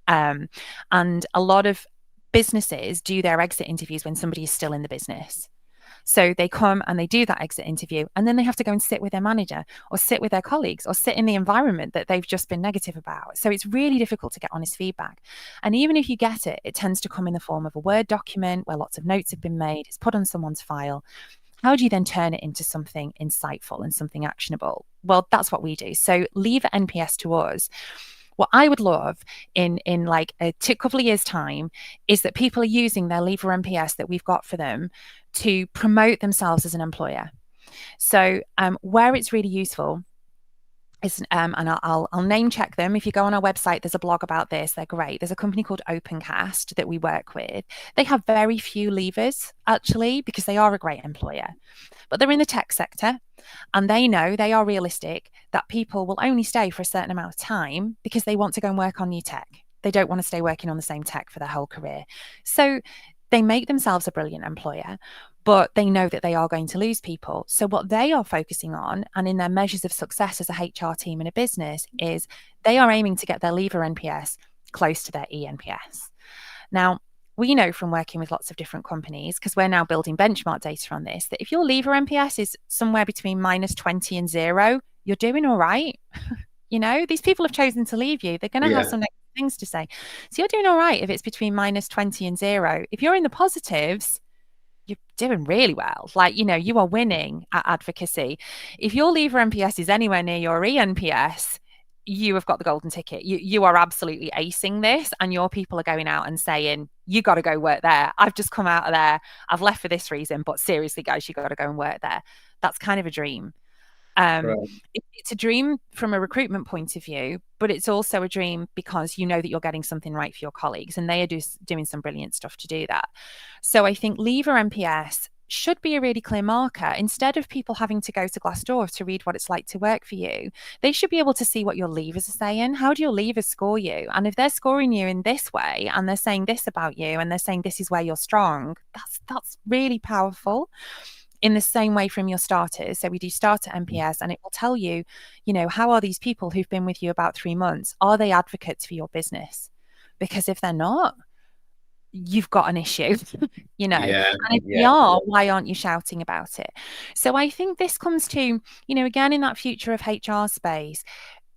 And a lot of businesses do their exit interviews when somebody is still in the business. So they come and they do that exit interview, and then they have to go and sit with their manager or sit with their colleagues or sit in the environment that they've just been negative about. So it's really difficult to get honest feedback. And even if you get it, it tends to come in the form of a Word document where lots of notes have been made. It's put on someone's file. How do you then turn it into something insightful and something actionable? Well, that's what we do. So leave NPS to us. What I would love in like a couple of years' time is that people are using their lever NPS that we've got for them to promote themselves as an employer. So where it's really useful is, and I'll name check them. If you go on our website, there's a blog about this. They're great. There's a company called Opencast that we work with. They have very few levers, actually, because they are a great employer. But they're in the tech sector, and they know, they are realistic, that people will only stay for a certain amount of time because they want to go and work on new tech. They don't want to stay working on the same tech for their whole career. So they make themselves a brilliant employer, but they know that they are going to lose people. So what they are focusing on, and in their measures of success as a HR team in a business, is they are aiming to get their lever NPS close to their eNPS. Now, we know from working with lots of different companies, because we're now building benchmark data on this, that if your lever NPS is somewhere between minus 20 and 0, you're doing all right. You know, these people have chosen to leave you. They're going to have some negative things to say. So you're doing all right if it's between minus 20 and 0. If you're in the positives, you're doing really well. Like, you know, you are winning at advocacy. If your lever NPS is anywhere near your eNPS, you have got the golden ticket. You are absolutely acing this, and your people are going out and saying, you got to go work there. I've just come out of there. I've left for this reason, but seriously, guys, you got to go and work there. That's kind of a dream. Right. It's a dream from a recruitment point of view, but it's also a dream because you know that you're getting something right for your colleagues, and they are doing some brilliant stuff to do that. So I think lever NPS should be a really clear marker. Instead of people having to go to Glassdoor to read what it's like to work for you, they should be able to see what your levers are saying. How do your levers score you? And if they're scoring you in this way, and they're saying this about you, and they're saying this is where you're strong, that's really powerful. In the same way from your starters. So we do starter NPS, and it will tell you, you know, how are these people who've been with you about 3 months? Are they advocates for your business? Because if they're not, you've got an issue, you know. And if they are, why aren't you shouting about it? So I think this comes to, you know, again, in that future of HR space,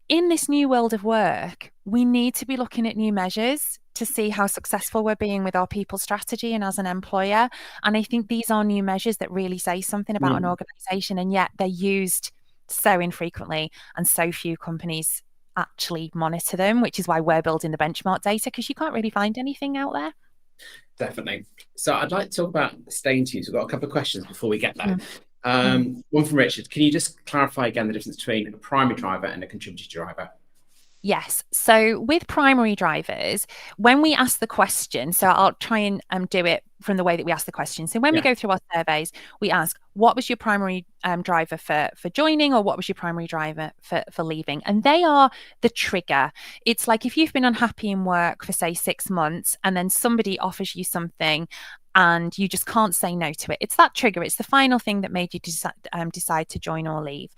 in this new world of work, we need to be looking at new measures to see how successful we're being with our people strategy and as an employer. And I think these are new measures that really say something about an organization, and yet they're used so infrequently, and so few companies actually monitor them, which is why we're building the benchmark data, because you can't really find anything out there. Definitely. So I'd like to talk about staying teams. We've got a couple of questions before we get there. One from Richard. Can you just clarify again the difference between a primary driver and a contributor driver? Yes. So with primary drivers, when we ask the question, so I'll try and do it from the way that we ask the question. So when we go through our surveys, we ask, what was your primary driver for joining, or what was your primary driver for leaving? And they are the trigger. It's like if you've been unhappy in work for, say, 6 months, and then somebody offers you something and you just can't say no to it. It's that trigger. It's the final thing that made you decide to join or leave.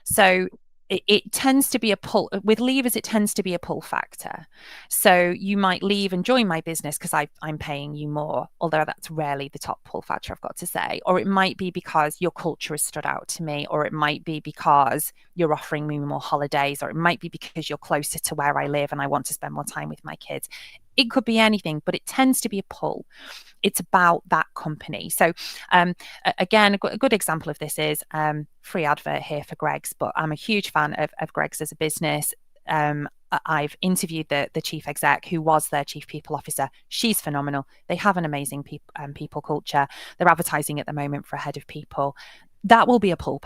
So it tends to be a pull. With leavers, it tends to be a pull factor. So you might leave and join my business because I'm paying you more, although that's rarely the top pull factor, I've got to say. Or it might be because your culture has stood out to me, or it might be because you're offering me more holidays, or it might be because you're closer to where I live and I want to spend more time with my kids. It could be anything, but it tends to be a pull. It's about that company. So again, a good example of this is free advert here for Greggs, but I'm a huge fan of Greggs as a business. I've interviewed the chief exec, who was their chief people officer. She's phenomenal. They have an amazing people culture. They're advertising at the moment for a head of people. That will be a pull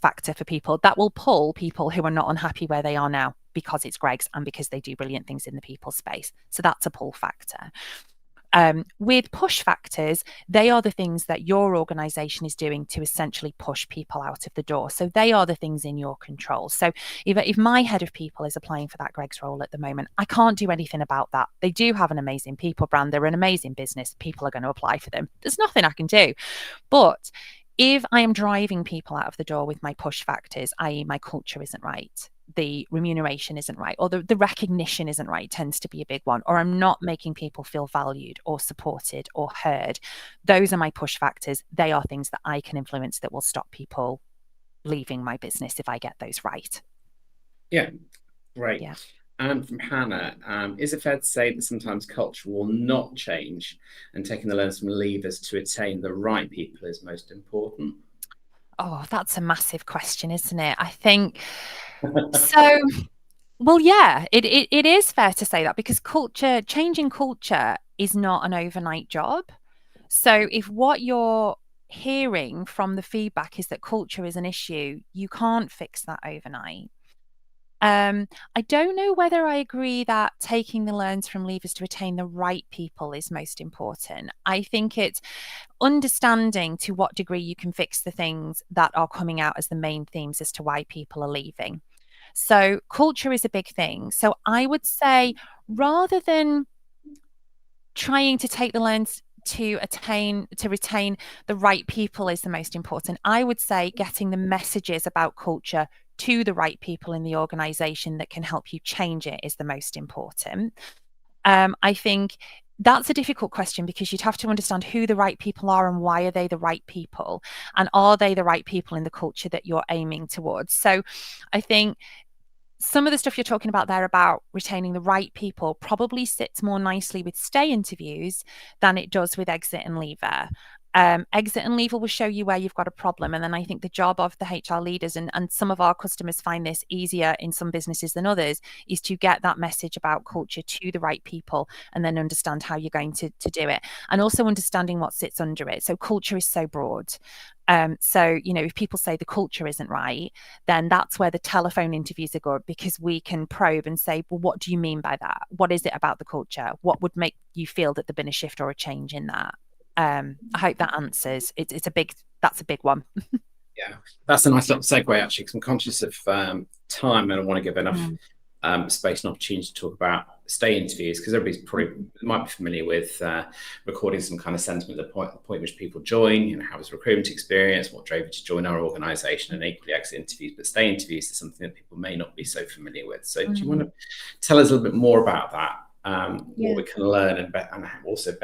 factor for people. That will pull people who are not unhappy where they are now, because it's Greggs and because they do brilliant things in the people space. So that's a pull factor. With push factors, they are the things that your organization is doing to essentially push people out of the door. So they are the things in your control. So if my head of people is applying for that Greg's role at the moment, I can't do anything about that. They do have an amazing people brand. They're an amazing business. People are going to apply for them. There's nothing I can do. But if I am driving people out of the door with my push factors, i.e. my culture isn't right, the remuneration isn't right, or the recognition isn't right, tends to be a big one, or I'm not making people feel valued or supported or heard, those are my push factors. They are things that I can influence that will stop people leaving my business if I get those right. Yeah, great. Yeah. And from Hannah, is it fair to say that sometimes culture will not change and taking the learners from levers to attain the right people is most important? Oh, that's a massive question, isn't it? I think so. Well, yeah, it is fair to say that, because changing culture is not an overnight job. So if what you're hearing from the feedback is that culture is an issue, you can't fix that overnight. I don't know whether I agree that taking the learns from levers to attain the right people is most important. I think it's understanding to what degree you can fix the things that are coming out as the main themes as to why people are leaving. So culture is a big thing. So I would say, rather than trying to take the lens to retain the right people is the most important, I would say getting the messages about culture to the right people in the organization that can help you change it is the most important. I think that's a difficult question, because you'd have to understand who the right people are and why are they the right people, and are they the right people in the culture that you're aiming towards. So I think some of the stuff you're talking about there about retaining the right people probably sits more nicely with stay interviews than it does with exit and leaver. Exit and leaver will show you where you've got a problem. And then I think the job of the HR leaders, and some of our customers find this easier in some businesses than others, is to get that message about culture to the right people and then understand how you're going to do it. And also understanding what sits under it. So culture is so broad. So, if people say the culture isn't right, then that's where the telephone interviews are good, because we can probe and say, well, what do you mean by that? What is it about the culture? What would make you feel that there'd been a shift or a change in that? I hope that answers. That's a big one. Yeah, that's a nice little segue, actually, because I'm conscious of time and I want to give enough space and opportunity to talk about stay interviews, because everybody's probably might be familiar with recording some kind of sentiment at the point which people join, how was recruitment experience, what drove you to join our organisation, and equally exit interviews. But stay interviews is something that people may not be so familiar with. So do you want to tell us a little bit more about that, what we can learn, and also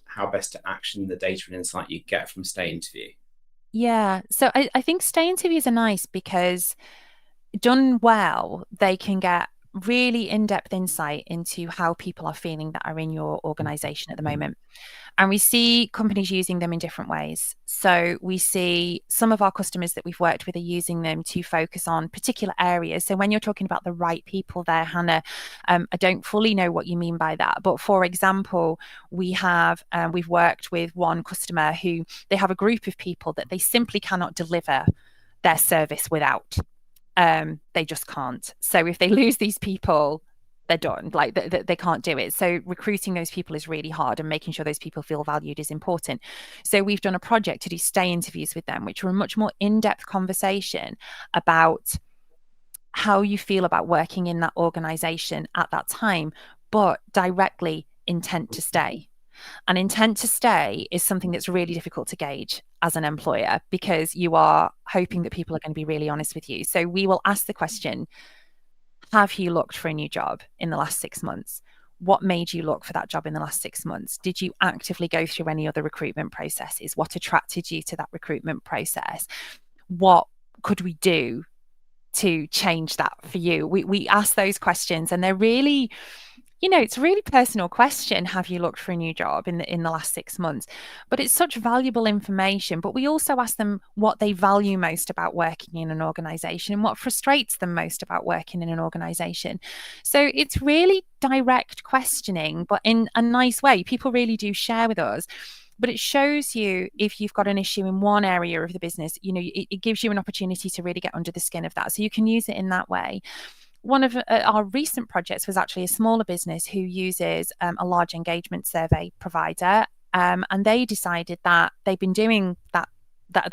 how best to action the data and insight you get from stay interview? Yeah. So I think stay interviews are nice because, done well, they can get really in-depth insight into how people are feeling that are in your organization at the moment. And we see companies using them in different ways. So we see some of our customers that we've worked with are using them to focus on particular areas. So when you're talking about the right people there, Hannah, I don't fully know what you mean by that. But for example, we've worked with one customer who, they have a group of people that they simply cannot deliver their service without. They just can't. So if they lose these people, they're done. Like they can't do it. So recruiting those people is really hard, and making sure those people feel valued is important. So we've done a project to do stay interviews with them, which were a much more in-depth conversation about how you feel about working in that organization at that time, but directly intent to stay. And intent to stay is something that's really difficult to gauge as an employer, because you are hoping that people are going to be really honest with you. So we will ask the question, have you looked for a new job in the last 6 months? What made you look for that job in the last 6 months? Did you actively go through any other recruitment processes? What attracted you to that recruitment process? What could we do to change that for you? We ask those questions, and they're really, it's a really personal question. Have you looked for a new job in the last 6 months? But it's such valuable information. But we also ask them what they value most about working in an organization and what frustrates them most about working in an organization. So it's really direct questioning, but in a nice way. People really do share with us. But it shows you if you've got an issue in one area of the business, it gives you an opportunity to really get under the skin of that. So you can use it in that way. one of our recent projects was actually a smaller business who uses a large engagement survey provider, and they decided that they've been doing that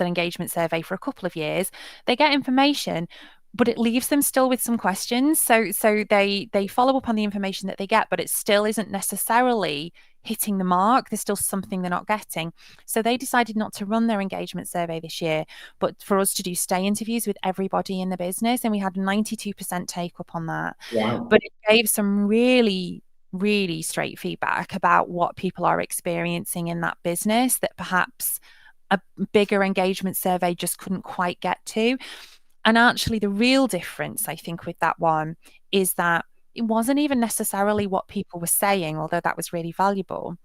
engagement survey for a couple of years. They get information, but it leaves them still with some questions. So they follow up on the information that they get, but it still isn't necessarily hitting the mark. There's still something they're not getting. So they decided not to run their engagement survey this year, but for us to do stay interviews with everybody in the business. And we had 92% take up on that. Wow. But it gave some really straight feedback about what people are experiencing in that business that perhaps a bigger engagement survey just couldn't quite get to. And actually, the real difference, I think, with that one is that it wasn't even necessarily what people were saying, although that was really valuable.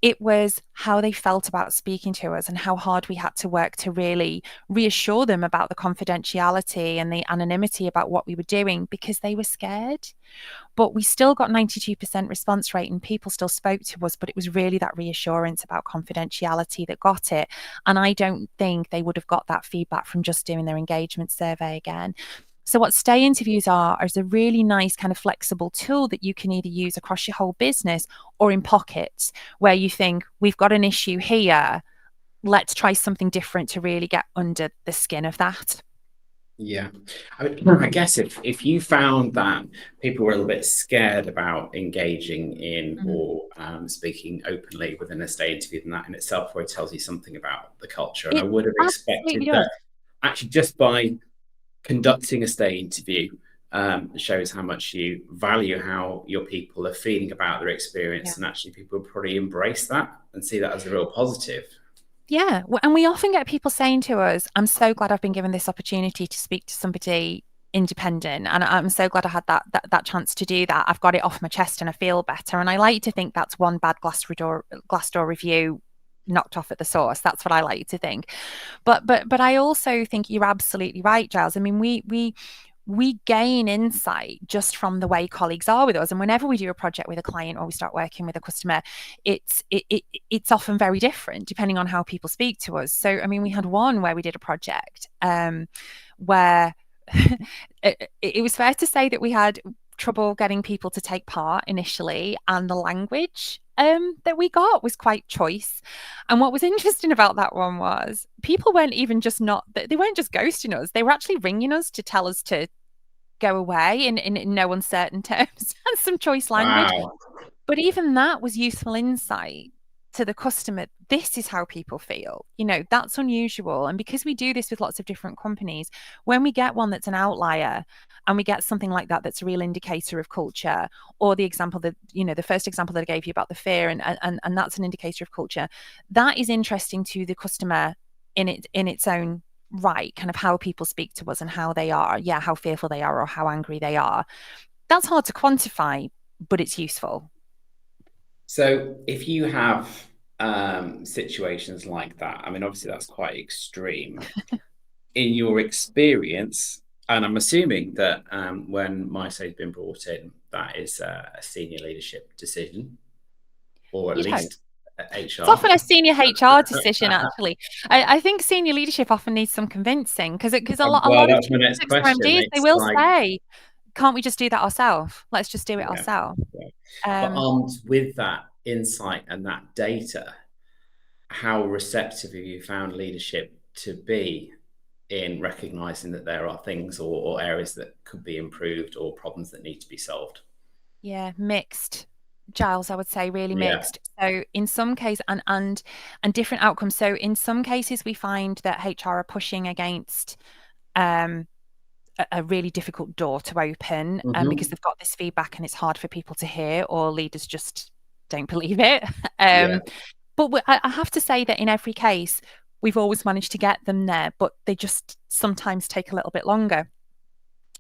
It was how they felt about speaking to us and how hard we had to work to really reassure them about the confidentiality and the anonymity about what we were doing, because they were scared. But we still got 92% response rate and people still spoke to us, but it was really that reassurance about confidentiality that got it. And I don't think they would have got that feedback from just doing their engagement survey again. So what stay interviews are is a really nice kind of flexible tool that you can either use across your whole business or in pockets where you think, we've got an issue here, let's try something different to really get under the skin of that. Yeah, I guess if you found that people were a little bit scared about engaging in or speaking openly within a stay interview, then that in itself probably tells you something about the culture. And I would have expected that actually just by conducting a stay interview shows how much you value how your people are feeling about their experience, and actually people will probably embrace that and see that as a real positive. Yeah. And we often get people saying to us, I'm so glad I've been given this opportunity to speak to somebody independent. And I'm so glad I had that chance to do that. I've got it off my chest and I feel better. And I like to think that's one bad Glassdoor review knocked off at the source. That's what I like to think. But I also think you're absolutely right, Giles. I mean, we gain insight just from the way colleagues are with us. And whenever we do a project with a client or we start working with a customer, it's often very different depending on how people speak to us. So, I mean, we had one where we did a project where it was fair to say that we had trouble getting people to take part initially, and the language that we got was quite choice. And what was interesting about that one was people weren't even just they weren't just ghosting us, they were actually ringing us to tell us to go away in no uncertain terms and some choice language. Wow. But even that was useful insight to the customer. This is how people feel. That's unusual. And because we do this with lots of different companies, when we get one that's an outlier and we get something like that that's a real indicator of culture, or the example that, the first example that I gave you about the fear, and that's an indicator of culture, that is interesting to the customer in its own right, kind of how people speak to us and how they are, how fearful they are or how angry they are. That's hard to quantify, but it's useful. So if you have situations like that, I mean, obviously that's quite extreme. In your experience, and I'm assuming that when MySafe has been brought in, that is a senior leadership decision, or at least HR. It's often a senior HR decision, actually. I think senior leadership often needs some convincing, because a lot of MDs, they will say, can't we just do that ourselves? Let's just do it ourselves. But armed with that insight and that data, how receptive have you found leadership to be in recognizing that there are things or areas that could be improved or problems that need to be solved? Yeah, mixed, Giles, I would say, really mixed. So in some cases, and different outcomes. So in some cases, we find that HR are pushing against a really difficult door to open, because they've got this feedback and it's hard for people to hear, or leaders just don't believe it. But I have to say that in every case, we've always managed to get them there, but they just sometimes take a little bit longer.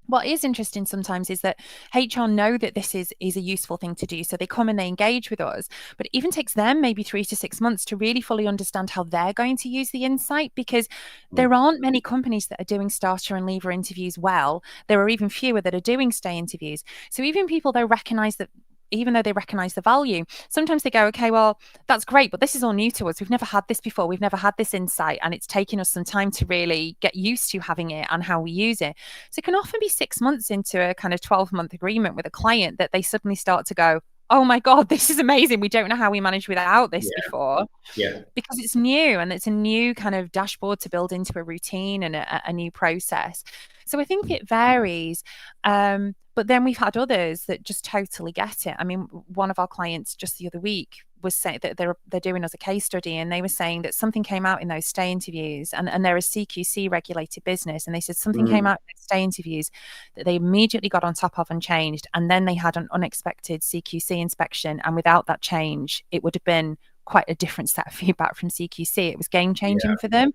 What is interesting sometimes is that HR know that this is a useful thing to do. So they come and they engage with us, but it even takes them maybe 3 to 6 months to really fully understand how they're going to use the insight, because there aren't many companies that are doing starter and leaver interviews well. There are even fewer that are doing stay interviews. So even people, though, recognize that even though they recognize the value, sometimes they go, okay, well, that's great, but this is all new to us. We've never had this before. We've never had this insight, and it's taken us some time to really get used to having it and how we use it. So it can often be 6 months into a kind of 12-month agreement with a client that they suddenly start to go, oh my God, this is amazing. We don't know how we managed without this before. Yeah. Because it's new, and it's a new kind of dashboard to build into a routine and a new process. So I think it varies. But then we've had others that just totally get it. I mean, one of our clients just the other week was saying that they're doing us a case study, and they were saying that something came out in those stay interviews, and they're a CQC regulated business, and they said something came out in those stay interviews that they immediately got on top of and changed, and then they had an unexpected CQC inspection, and without that change, it would have been quite a different set of feedback from CQC. It was game changing for them.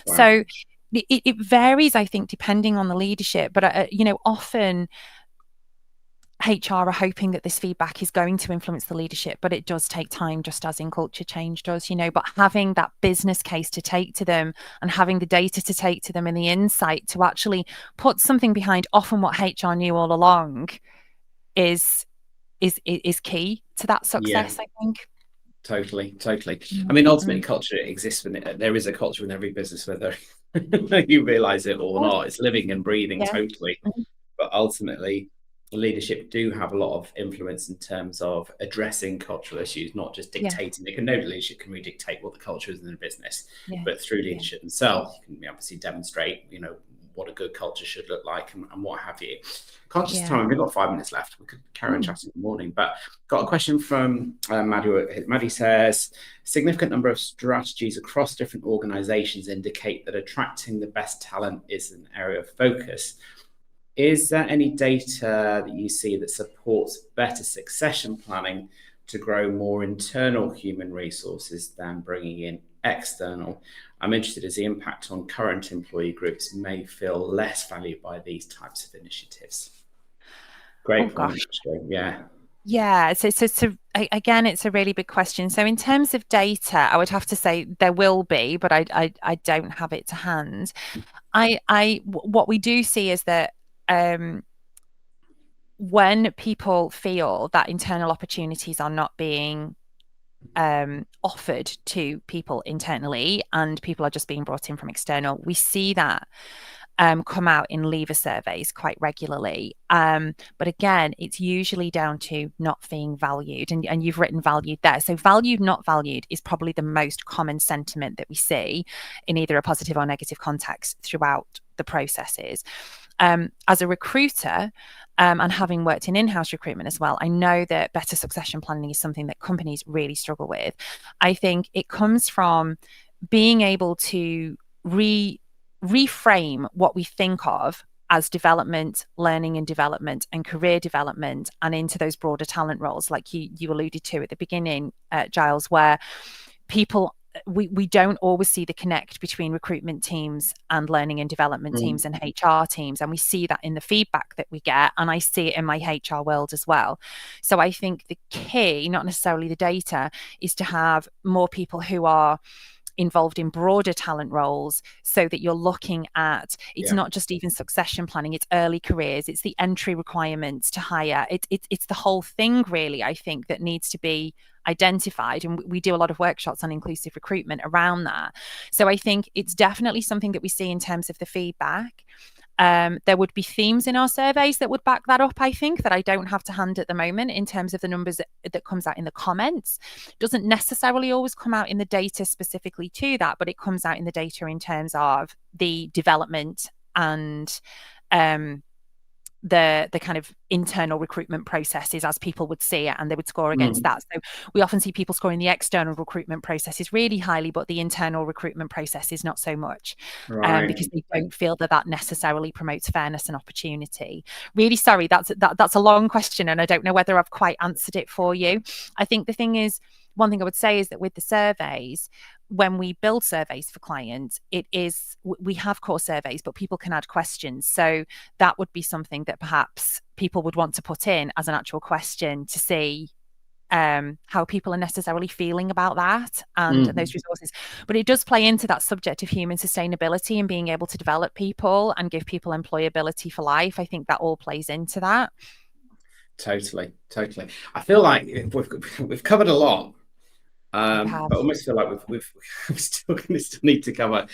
Wow. So it varies, I think, depending on the leadership, but often HR are hoping that this feedback is going to influence the leadership, but it does take time, just as in culture change does, but having that business case to take to them and having the data to take to them and the insight to actually put something behind often what HR knew all along is key to that success, I think. Totally. I mean, ultimately, culture exists when there is a culture in every business, whether you realize it or not. It's living and breathing, totally. But ultimately, leadership do have a lot of influence in terms of addressing cultural issues, not just dictating. No leadership can really dictate what the culture is in the business, but through leadership themselves, you can obviously demonstrate, what a good culture should look like and what have you. Conscious time, we've got 5 minutes left. We could carry on chatting in the morning, but got a question from Maddie. Maddie says, significant number of strategies across different organizations indicate that attracting the best talent is an area of focus. Is there any data that you see that supports better succession planning to grow more internal human resources than bringing in external? I'm interested as the impact on current employee groups may feel less valued by these types of initiatives. Great point. Yeah. So again, it's a really big question. So in terms of data, I would have to say there will be, but I don't have it to hand. What we do see is that when people feel that internal opportunities are not being offered to people internally and people are just being brought in from external, we see that come out in leaver surveys quite regularly. But again, it's usually down to not being valued, and you've written valued there. So valued, not valued is probably the most common sentiment that we see in either a positive or negative context throughout the processes. As a recruiter, and having worked in in-house recruitment as well, I know that better succession planning is something that companies really struggle with. I think it comes from being able to reframe what we think of as development, learning and development, and career development, and into those broader talent roles, like you alluded to at the beginning, Giles, where people, we don't always see the connect between recruitment teams and learning and development teams and HR teams. And we see that in the feedback that we get. And I see it in my HR world as well. So I think the key, not necessarily the data, is to have more people who are involved in broader talent roles, so that you're looking at, it's not just even succession planning, it's early careers, it's the entry requirements to hire, it's the whole thing really, I think, that needs to be identified. And we do a lot of workshops on inclusive recruitment around that. So I think it's definitely something that we see in terms of the feedback. There would be themes in our surveys that would back that up, I think, that I don't have to hand at the moment in terms of the numbers that comes out in the comments. Doesn't necessarily always come out in the data specifically to that, but it comes out in the data in terms of the development and the kind of internal recruitment processes as people would see it, and they would score against that. So we often see people scoring the external recruitment processes really highly, but the internal recruitment process is not so much, because they don't feel that necessarily promotes fairness and opportunity. Really sorry, that's a long question, and I don't know whether I've quite answered it for you. I think the thing is, one thing I would say is that with the surveys, when we build surveys for clients, we have core surveys, but people can add questions. So that would be something that perhaps people would want to put in as an actual question to see how people are necessarily feeling about that and those resources. But it does play into that subject of human sustainability and being able to develop people and give people employability for life. I think that all plays into that. Totally. I feel like we've covered a lot. have. But I almost feel like we still need to cover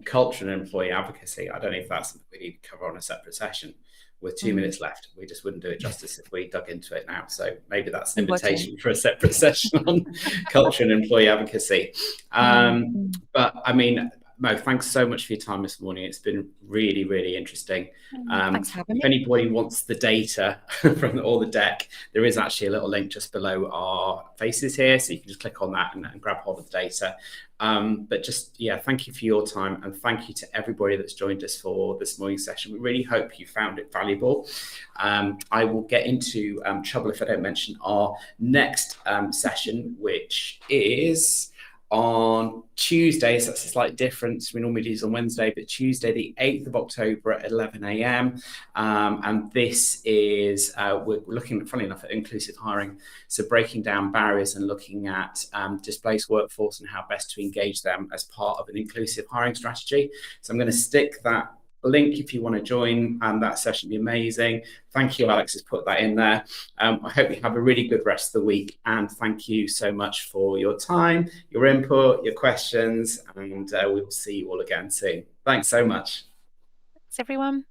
culture and employee advocacy. I don't know if that's something we need to cover on a separate session. With 2 minutes left, we just wouldn't do it justice if we dug into it now. So maybe that's an invitation for a separate session on culture and employee advocacy. But I mean, Mo, thanks so much for your time this morning. It's been really, really interesting. Thanks for having me. If anybody wants the data from all the deck, there is actually a little link just below our faces here. So you can just click on that and grab hold of the data. But just, yeah, thank you for your time. And thank you to everybody that's joined us for this morning's session. We really hope you found it valuable. I will get into trouble if I don't mention our next session, which is on Tuesday. So that's a slight difference. We normally do this on Wednesday, but Tuesday, the 8th of October at 11 a.m. And this is, we're looking, funnily enough, at inclusive hiring. So breaking down barriers and looking at displaced workforce and how best to engage them as part of an inclusive hiring strategy. So I'm going to stick that link if you want to join, and that session would be amazing. Thank you, Alex, has put that in there. I hope you have a really good rest of the week, and thank you so much for your time, your input, your questions, and we will see you all again soon. Thanks so much. Thanks, everyone.